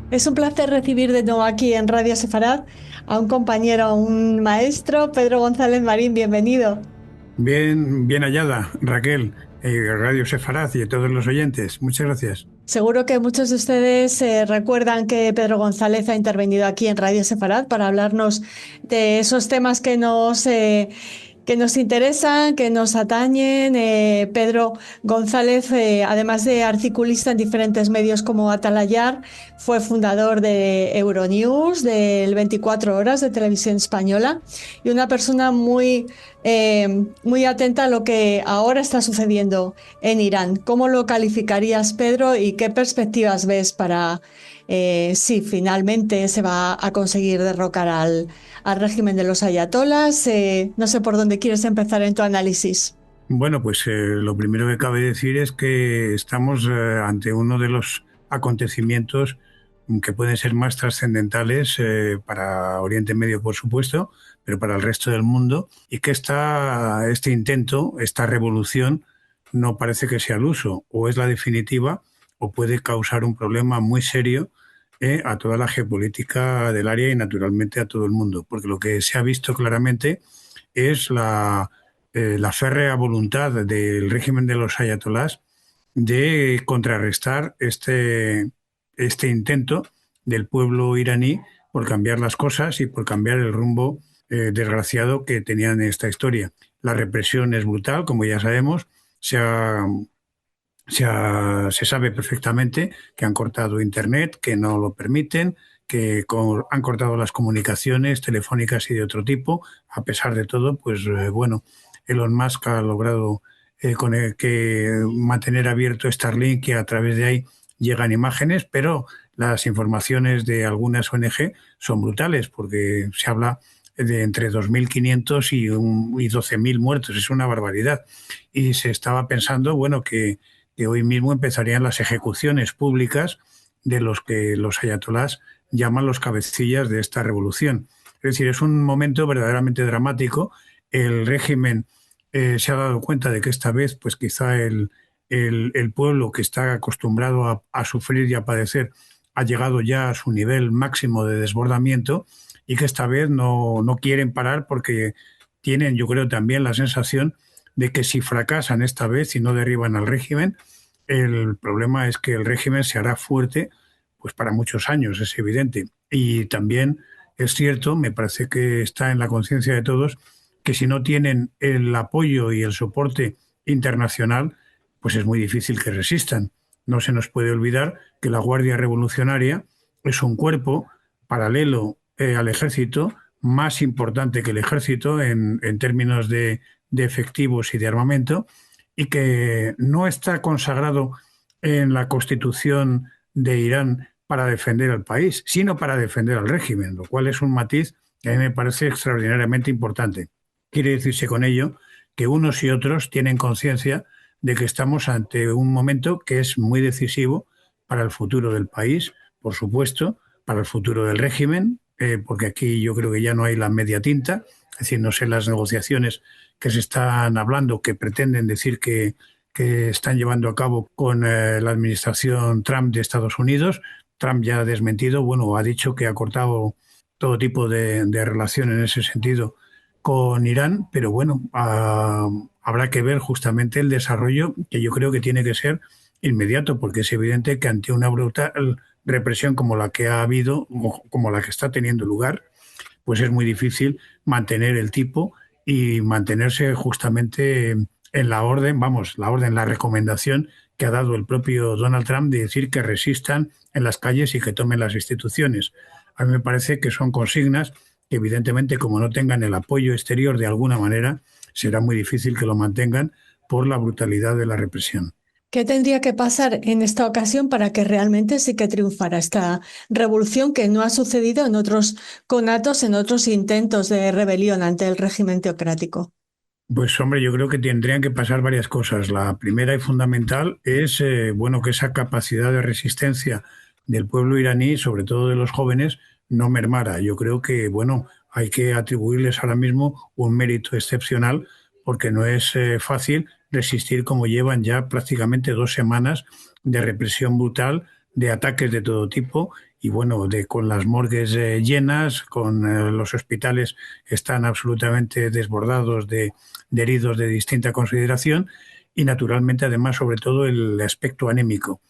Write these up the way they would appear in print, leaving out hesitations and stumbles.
Es un placer recibir de nuevo aquí en Radio Sefarad a un compañero, a un maestro, Pedro González Marín. Bienvenido. Bien, bien hallada, Raquel, Radio Sefaraz y a todos los oyentes. Muchas gracias. Seguro que muchos de ustedes recuerdan que Pedro González ha intervenido aquí en Radio Sefarad para hablarnos de esos temas que nos interesan, que nos atañen. Pedro González, además de articulista en diferentes medios como Atalayar, fue fundador de Euronews, del 24 Horas de Televisión Española, y una persona muy atenta a lo que ahora está sucediendo en Irán. ¿Cómo lo calificarías, Pedro, y qué perspectivas ves para si finalmente se va a conseguir derrocar al régimen de los ayatolas? No sé por dónde quieres empezar en tu análisis. Bueno, pues lo primero que cabe decir es que estamos ante uno de los acontecimientos que pueden ser más trascendentales para Oriente Medio, por supuesto, pero para el resto del mundo, y que este intento, esta revolución, no parece que sea al uso, o es la definitiva, o puede causar un problema muy serio a toda la geopolítica del área y naturalmente a todo el mundo, porque lo que se ha visto claramente es la férrea voluntad del régimen de los ayatolás de contrarrestar este intento del pueblo iraní por cambiar las cosas y por cambiar el rumbo desgraciado que tenían en esta historia. La represión es brutal, como ya sabemos. Se ha se sabe perfectamente que han cortado Internet, que no lo permiten, que han cortado las comunicaciones telefónicas y de otro tipo. A pesar de todo, pues bueno, Elon Musk ha logrado que mantener abierto Starlink y a través de ahí llegan imágenes, pero las informaciones de algunas ONG son brutales porque se habla de entre 2.500 y 12.000 muertos. Es una barbaridad. Y se estaba pensando, bueno, que hoy mismo empezarían las ejecuciones públicas de los que los ayatolás llaman los cabecillas de esta revolución. Es decir, es un momento verdaderamente dramático. El régimen se ha dado cuenta de que esta vez, pues quizá el pueblo que está acostumbrado a sufrir y a padecer ha llegado ya a su nivel máximo de desbordamiento y que esta vez no quieren parar porque tienen, yo creo, también la sensación de que si fracasan esta vez y no derriban al régimen, el problema es que el régimen se hará fuerte pues para muchos años, es evidente. Y también es cierto, me parece que está en la conciencia de todos, que si no tienen el apoyo y el soporte internacional, pues es muy difícil que resistan. No se nos puede olvidar que la Guardia Revolucionaria es un cuerpo paralelo al ejército, más importante que el ejército en términos de efectivos y de armamento, y que no está consagrado en la constitución de Irán para defender al país, sino para defender al régimen, lo cual es un matiz que a mí me parece extraordinariamente importante. Quiere decirse con ello que unos y otros tienen conciencia de que estamos ante un momento que es muy decisivo para el futuro del país, por supuesto, para el futuro del régimen, porque aquí yo creo que ya no hay la media tinta, es decir, no sé las negociaciones que se están hablando, que pretenden decir que están llevando a cabo con la administración Trump de Estados Unidos. Trump ya ha desmentido, bueno, ha dicho que ha cortado todo tipo de relación en ese sentido con Irán, pero bueno, habrá que ver justamente el desarrollo que yo creo que tiene que ser inmediato, porque es evidente que ante una brutal represión como la que ha habido, como la que está teniendo lugar, pues es muy difícil mantener el tipo y mantenerse justamente en la orden, vamos, la orden, la recomendación que ha dado el propio Donald Trump de decir que resistan en las calles y que tomen las instituciones. A mí me parece que son consignas que evidentemente como no tengan el apoyo exterior de alguna manera, será muy difícil que lo mantengan por la brutalidad de la represión. ¿Qué tendría que pasar en esta ocasión para que realmente sí que triunfara esta revolución que no ha sucedido en otros conatos, en otros intentos de rebelión ante el régimen teocrático? Pues hombre, yo creo que tendrían que pasar varias cosas. La primera y fundamental es bueno, que esa capacidad de resistencia del pueblo iraní, sobre todo de los jóvenes, no mermara. Yo creo que bueno, hay que atribuirles ahora mismo un mérito excepcional porque no es fácil resistir como llevan ya prácticamente 2 semanas de represión brutal de ataques de todo tipo y bueno, con las morgues llenas, con los hospitales están absolutamente desbordados de heridos de distinta consideración y naturalmente además sobre todo el aspecto anémico.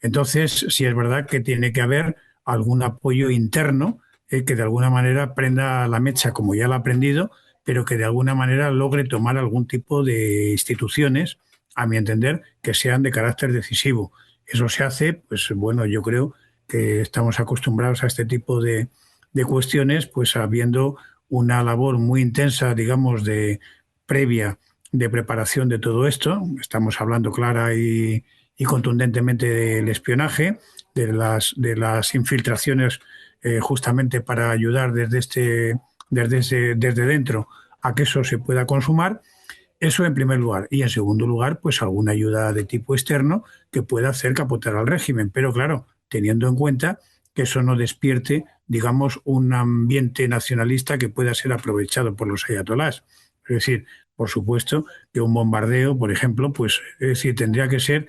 Entonces, sí es verdad que tiene que haber algún apoyo interno que de alguna manera prenda la mecha como ya la ha aprendido, pero que de alguna manera logre tomar algún tipo de instituciones, a mi entender, que sean de carácter decisivo. Eso se hace, pues bueno, yo creo que estamos acostumbrados a este tipo de cuestiones, pues habiendo una labor muy intensa, digamos, de previa de preparación de todo esto. Estamos hablando clara y contundentemente del espionaje, de las infiltraciones justamente para ayudar desde dentro a que eso se pueda consumar. Eso en primer lugar. Y en segundo lugar, pues alguna ayuda de tipo externo que pueda hacer capotar al régimen. Pero claro, teniendo en cuenta que eso no despierte, digamos, un ambiente nacionalista que pueda ser aprovechado por los ayatolás. Es decir, por supuesto que un bombardeo, por ejemplo, pues es decir, tendría que ser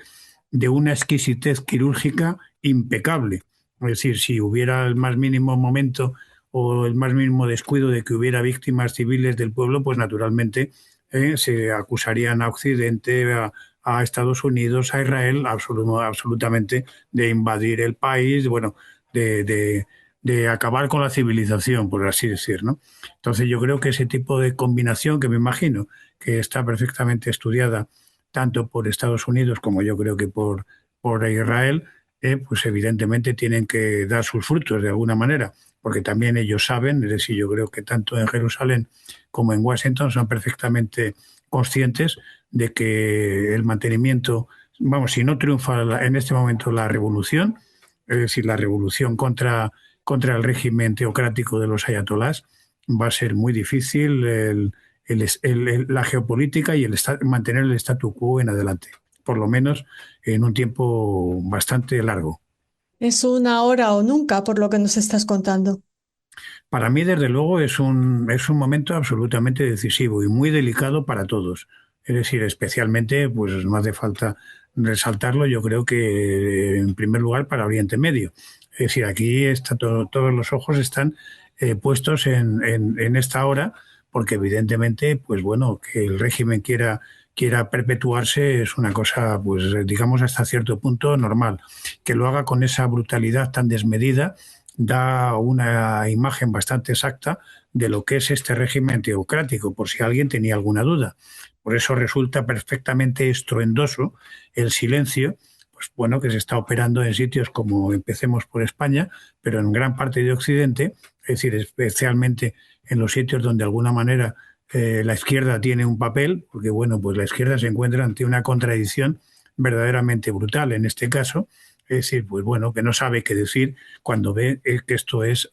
de una exquisitez quirúrgica impecable. Es decir, si hubiera el más mínimo momento o el más mínimo descuido de que hubiera víctimas civiles del pueblo, pues naturalmente se acusarían a Occidente, a Estados Unidos, a Israel, absolutamente de invadir el país, bueno, de acabar con la civilización, por así decir, ¿no? Entonces yo creo que ese tipo de combinación, que me imagino que está perfectamente estudiada tanto por Estados Unidos como yo creo que por Israel, pues evidentemente tienen que dar sus frutos de alguna manera, porque también ellos saben, es decir, yo creo que tanto en Jerusalén como en Washington son perfectamente conscientes de que el mantenimiento, vamos, si no triunfa en este momento la revolución, es decir, la revolución contra el régimen teocrático de los ayatolás, va a ser muy difícil la geopolítica y mantener el statu quo en adelante, por lo menos en un tiempo bastante largo. Es una hora o nunca, por lo que nos estás contando. Para mí, desde luego, es un momento absolutamente decisivo y muy delicado para todos. Es decir, especialmente, pues no hace falta resaltarlo, yo creo que en primer lugar para Oriente Medio. Es decir, aquí todos los ojos están puestos en esta hora, porque evidentemente, pues bueno, que el régimen quiera perpetuarse es una cosa, pues digamos, hasta cierto punto normal. Que lo haga con esa brutalidad tan desmedida da una imagen bastante exacta de lo que es este régimen teocrático, por si alguien tenía alguna duda. Por eso resulta perfectamente estruendoso el silencio, pues bueno, que se está operando en sitios como empecemos por España, pero en gran parte de Occidente, es decir, especialmente en los sitios donde de alguna manera la izquierda tiene un papel, porque bueno, pues la izquierda se encuentra ante una contradicción verdaderamente brutal en este caso, es decir, pues bueno, que no sabe qué decir cuando ve que esto es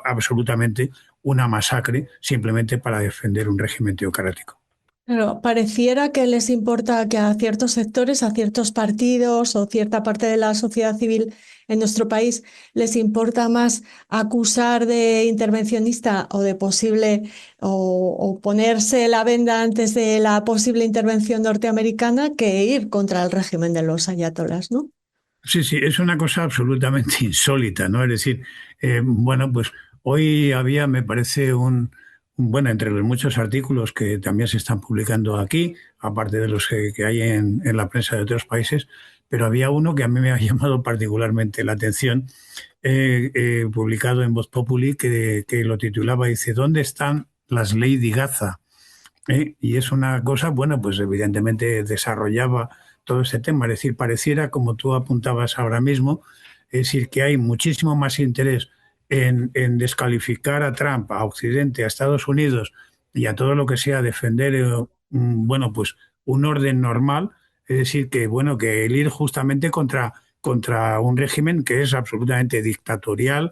absolutamente una masacre simplemente para defender un régimen teocrático. Pero pareciera que les importa que a ciertos sectores, a ciertos partidos o cierta parte de la sociedad civil en nuestro país les importa más acusar de intervencionista o de posible o ponerse la venda antes de la posible intervención norteamericana que ir contra el régimen de los ayatolás, ¿no? Sí, sí, es una cosa absolutamente insólita, ¿no? Es decir, bueno, pues hoy había, me parece, bueno, entre los muchos artículos que también se están publicando aquí, aparte de los que hay en la prensa de otros países, pero había uno que a mí me ha llamado particularmente la atención, publicado en Voz Populi, que lo titulaba, dice, ¿dónde están las Lady Gaza? Y es una cosa, bueno, pues evidentemente desarrollaba todo este tema, es decir, pareciera, como tú apuntabas ahora mismo, es decir, que hay muchísimo más interés en descalificar a Trump, a Occidente, a Estados Unidos y a todo lo que sea defender, bueno, pues un orden normal, es decir, que bueno, que el ir justamente contra un régimen que es absolutamente dictatorial,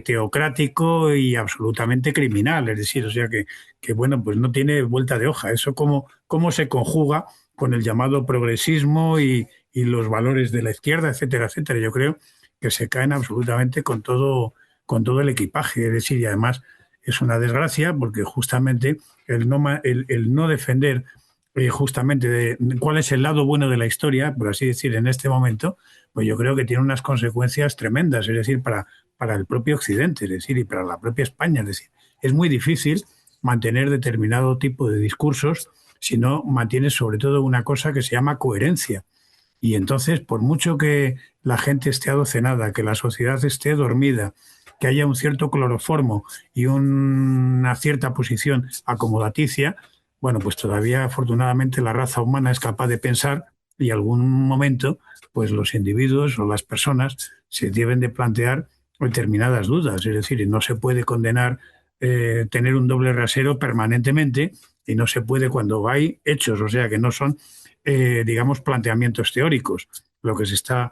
teocrático y absolutamente criminal, es decir, o sea que bueno, pues no tiene vuelta de hoja. Eso cómo se conjuga con el llamado progresismo y los valores de la izquierda, etcétera, etcétera. Yo creo que se caen absolutamente con todo el equipaje, es decir, y además es una desgracia porque justamente el no defender justamente de cuál es el lado bueno de la historia, por así decir, en este momento, pues yo creo que tiene unas consecuencias tremendas, es decir, para el propio Occidente, es decir, y para la propia España. Es decir, es muy difícil mantener determinado tipo de discursos si no mantienes sobre todo una cosa que se llama coherencia. Y entonces, por mucho que la gente esté adocenada, que la sociedad esté dormida, que haya un cierto cloroformo y una cierta posición acomodaticia, bueno, pues todavía afortunadamente la raza humana es capaz de pensar y algún momento, pues los individuos o las personas se deben de plantear determinadas dudas. Es decir, no se puede condenar tener un doble rasero permanentemente y no se puede cuando hay hechos, o sea, que no son digamos, planteamientos teóricos. Lo que se está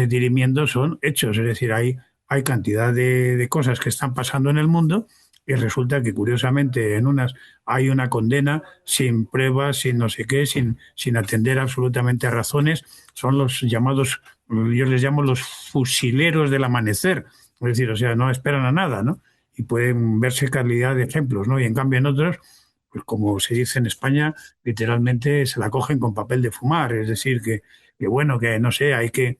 dirimiendo son hechos, es decir, hay cantidad de cosas que están pasando en el mundo y resulta que curiosamente en unas hay una condena sin pruebas, sin no sé qué, sin atender absolutamente a razones. Son los llamados, yo les llamo los fusileros del amanecer, es decir, o sea, no esperan a nada, ¿no? Y pueden verse calidad de ejemplos, ¿no? Y en cambio en otros, pues como se dice en España, literalmente se la cogen con papel de fumar. Es decir, que bueno, que no sé, hay que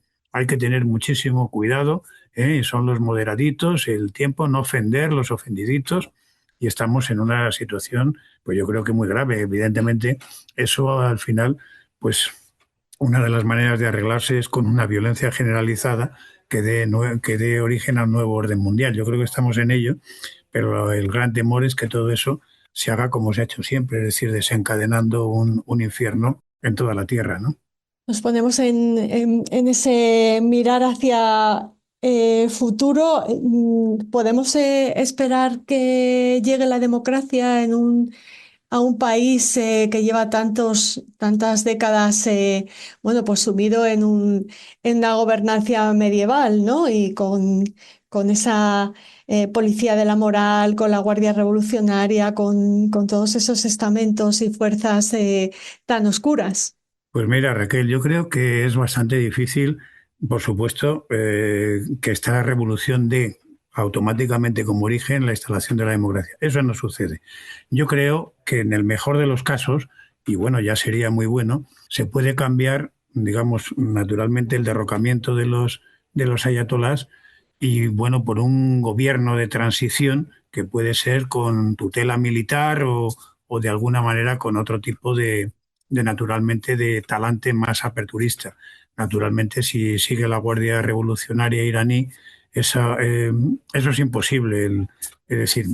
tener muchísimo cuidado, ¿eh? Son los moderaditos, el tiempo, no ofender los ofendiditos, y estamos en una situación, pues yo creo que muy grave. Evidentemente, eso al final, pues una de las maneras de arreglarse es con una violencia generalizada que dé origen a un nuevo orden mundial. Yo creo que estamos en ello, pero el gran temor es que todo eso se haga como se ha hecho siempre, es decir, desencadenando un infierno en toda la tierra, ¿no? Nos ponemos en ese mirar hacia futuro. ¿Podemos esperar que llegue la democracia a un país que lleva tantas décadas, bueno, pues sumido en una gobernancia medieval, ¿no? Y con esa policía de la moral, con la Guardia Revolucionaria, con todos esos estamentos y fuerzas tan oscuras? Pues mira, Raquel, yo creo que es bastante difícil, por supuesto, que esta revolución dé automáticamente como origen la instalación de la democracia. Eso no sucede. Yo creo que en el mejor de los casos, y bueno, ya sería muy bueno, se puede cambiar, digamos, naturalmente el derrocamiento de los ayatolás y bueno, por un gobierno de transición que puede ser con tutela militar o de alguna manera con otro tipo de naturalmente de talante más aperturista. Naturalmente, si sigue la Guardia Revolucionaria iraní, eso es imposible. Es decir,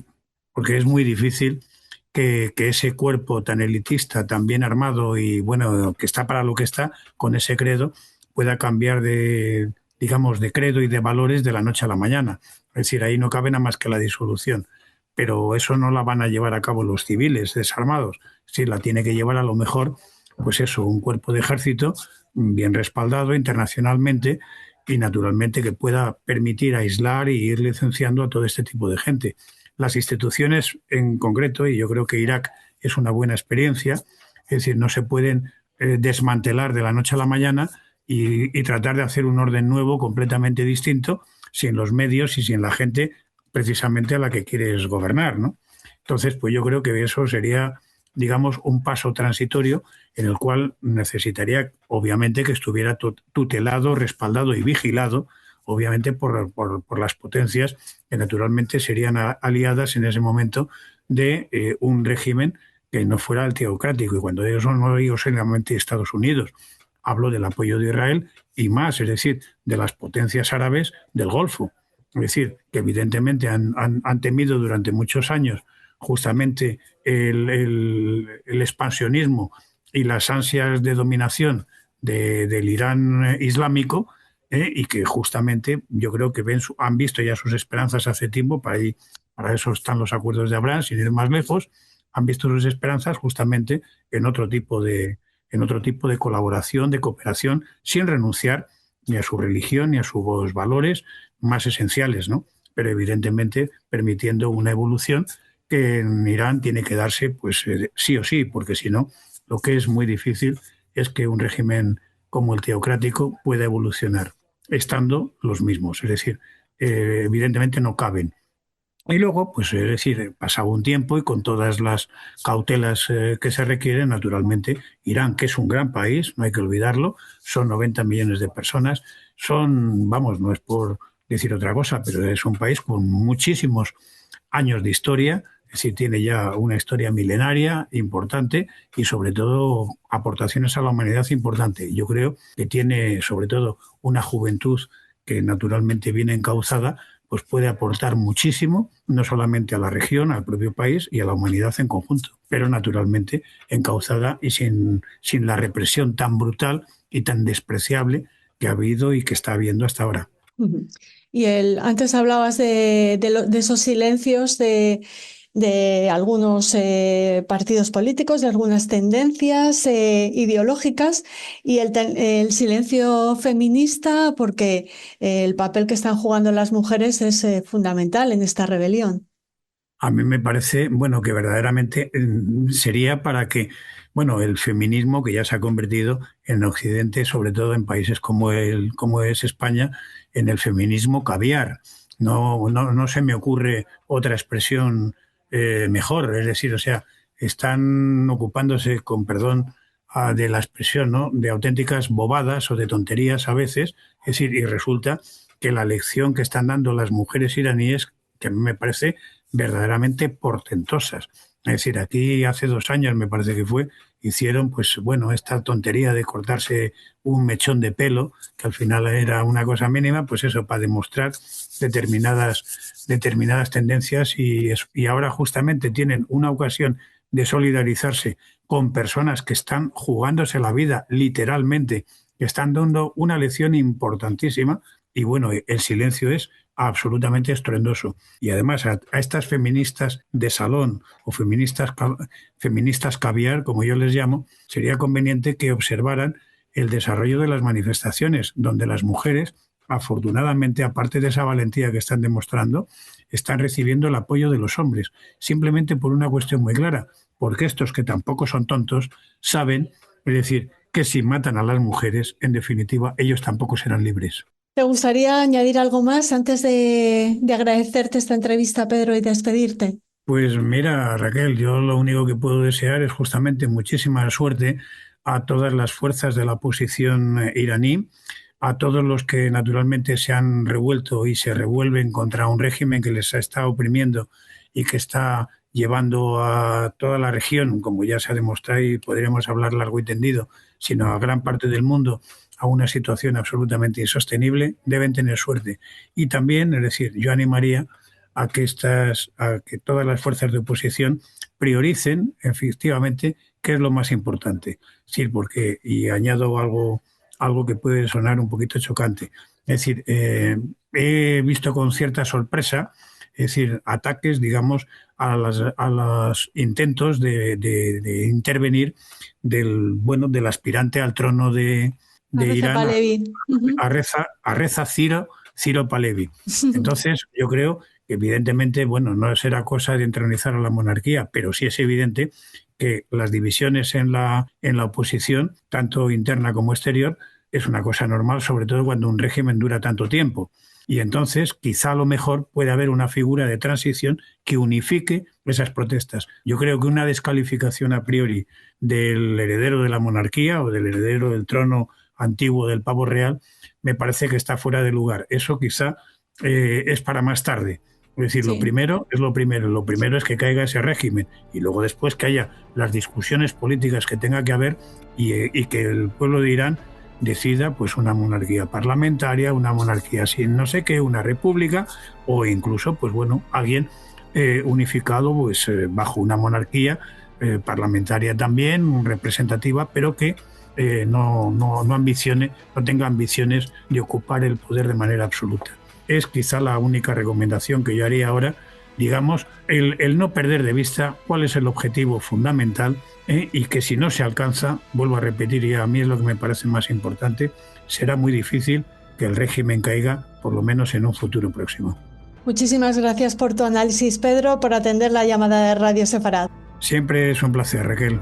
porque es muy difícil que ese cuerpo tan elitista, tan bien armado y bueno, que está para lo que está, con ese credo, pueda cambiar de, digamos, de credo y de valores de la noche a la mañana. Es decir, ahí no cabe nada más que la disolución. Pero eso no la van a llevar a cabo los civiles desarmados. Sí, la tiene que llevar a lo mejor, pues eso, un cuerpo de ejército bien respaldado internacionalmente y naturalmente que pueda permitir aislar y ir licenciando a todo este tipo de gente. Las instituciones en concreto, y yo creo que Irak es una buena experiencia, es decir, no se pueden desmantelar de la noche a la mañana y tratar de hacer un orden nuevo completamente distinto sin los medios y sin la gente precisamente a la que quieres gobernar, ¿no? Entonces, pues yo creo que eso sería, digamos, un paso transitorio en el cual necesitaría, obviamente, que estuviera tutelado, respaldado y vigilado, obviamente, por las potencias que naturalmente serían aliadas en ese momento de un régimen que no fuera el teocrático. Y cuando ellos no digo solamente Estados Unidos, hablo del apoyo de Israel y más, es decir, de las potencias árabes del Golfo. Es decir, que evidentemente han temido durante muchos años justamente el expansionismo y las ansias de dominación del Irán islámico, y que justamente yo creo que han visto ya sus esperanzas hace tiempo, para eso están los acuerdos de Abraham, sin ir más lejos, han visto sus esperanzas justamente en en otro tipo de colaboración, de cooperación, sin renunciar ni a su religión ni a sus valores más esenciales, ¿no? Pero evidentemente permitiendo una evolución que en Irán tiene que darse pues sí o sí, porque si no, lo que es muy difícil es que un régimen como el teocrático pueda evolucionar estando los mismos. Es decir, evidentemente no caben Y luego, pues es decir, pasado un tiempo y con todas las cautelas que se requieren, naturalmente, Irán, que es un gran país, no hay que olvidarlo, son 90 millones de personas, son, vamos, no es por decir otra cosa, pero es un país con muchísimos años de historia, es decir, tiene ya una historia milenaria importante y sobre todo aportaciones a la humanidad importante. Yo creo que tiene sobre todo una juventud que naturalmente viene encauzada, pues puede aportar muchísimo, no solamente a la región, al propio país y a la humanidad en conjunto, pero naturalmente encauzada y sin la represión tan brutal y tan despreciable que ha habido y que está habiendo hasta ahora. Ujú. Antes hablabas de esos silencios de algunos partidos políticos, de algunas tendencias ideológicas y el silencio feminista, porque el papel que están jugando las mujeres es fundamental en esta rebelión. A mí me parece, bueno, que verdaderamente sería para que, bueno, el feminismo que ya se ha convertido en Occidente, sobre todo en países como es España, en el feminismo caviar. No se me ocurre otra expresión mejor. Es decir, o sea, están ocupándose, con perdón de la expresión, ¿no?, de auténticas bobadas o de tonterías a veces. Es decir, y resulta que la lección que están dando las mujeres iraníes, que a mí me parece verdaderamente portentosas. Es decir, aquí hace 2 años, me parece que fue, hicieron, pues bueno, esta tontería de cortarse un mechón de pelo, que al final era una cosa mínima, pues eso, para demostrar determinadas tendencias y ahora justamente tienen una ocasión de solidarizarse con personas que están jugándose la vida literalmente, que están dando una lección importantísima y bueno, el silencio es absolutamente estruendoso. Y además a estas feministas de salón o feministas caviar, como yo les llamo, sería conveniente que observaran el desarrollo de las manifestaciones, donde las mujeres, afortunadamente, aparte de esa valentía que están demostrando, están recibiendo el apoyo de los hombres, simplemente por una cuestión muy clara, porque estos que tampoco son tontos saben, es decir, que si matan a las mujeres, en definitiva, ellos tampoco serán libres. ¿Te gustaría añadir algo más antes de agradecerte esta entrevista, Pedro, y despedirte? Pues mira, Raquel, yo lo único que puedo desear es justamente muchísima suerte a todas las fuerzas de la oposición iraní, a todos los que naturalmente se han revuelto y se revuelven contra un régimen que les está oprimiendo y que está llevando a toda la región, como ya se ha demostrado y podríamos hablar largo y tendido, sino a gran parte del mundo, a una situación absolutamente insostenible, deben tener suerte. Y también, es decir, yo animaría a que todas las fuerzas de oposición prioricen efectivamente qué es lo más importante. Sí, porque, y añado algo que puede sonar un poquito chocante. Es decir, he visto con cierta sorpresa, es decir, ataques, digamos, a los intentos de intervenir del aspirante al trono A de Recep Irán, Alevi. Ujú. a Reza Ciro Palevi. Entonces, yo creo que evidentemente, bueno, no será cosa de entronizar a la monarquía, pero sí es evidente que las divisiones en la oposición, tanto interna como exterior, es una cosa normal, sobre todo cuando un régimen dura tanto tiempo. Y entonces, quizá a lo mejor puede haber una figura de transición que unifique esas protestas. Yo creo que una descalificación a priori del heredero de la monarquía o del heredero del trono antiguo del pavo real me parece que está fuera de lugar. Eso quizá es para más tarde. Es decir, Sí. lo primero es que caiga ese régimen y luego después que haya las discusiones políticas que tenga que haber y que el pueblo de Irán decida pues una monarquía parlamentaria, una monarquía sin no sé qué, una república o incluso pues bueno, alguien unificado pues bajo una monarquía parlamentaria también, representativa, pero que no tenga ambiciones de ocupar el poder de manera absoluta. Es quizá la única recomendación que yo haría ahora, digamos, el no perder de vista cuál es el objetivo fundamental y que si no se alcanza, vuelvo a repetir y a mí es lo que me parece más importante, será muy difícil que el régimen caiga, por lo menos en un futuro próximo. Muchísimas gracias por tu análisis, Pedro, por atender la llamada de Radio Sefarad. Siempre es un placer, Raquel.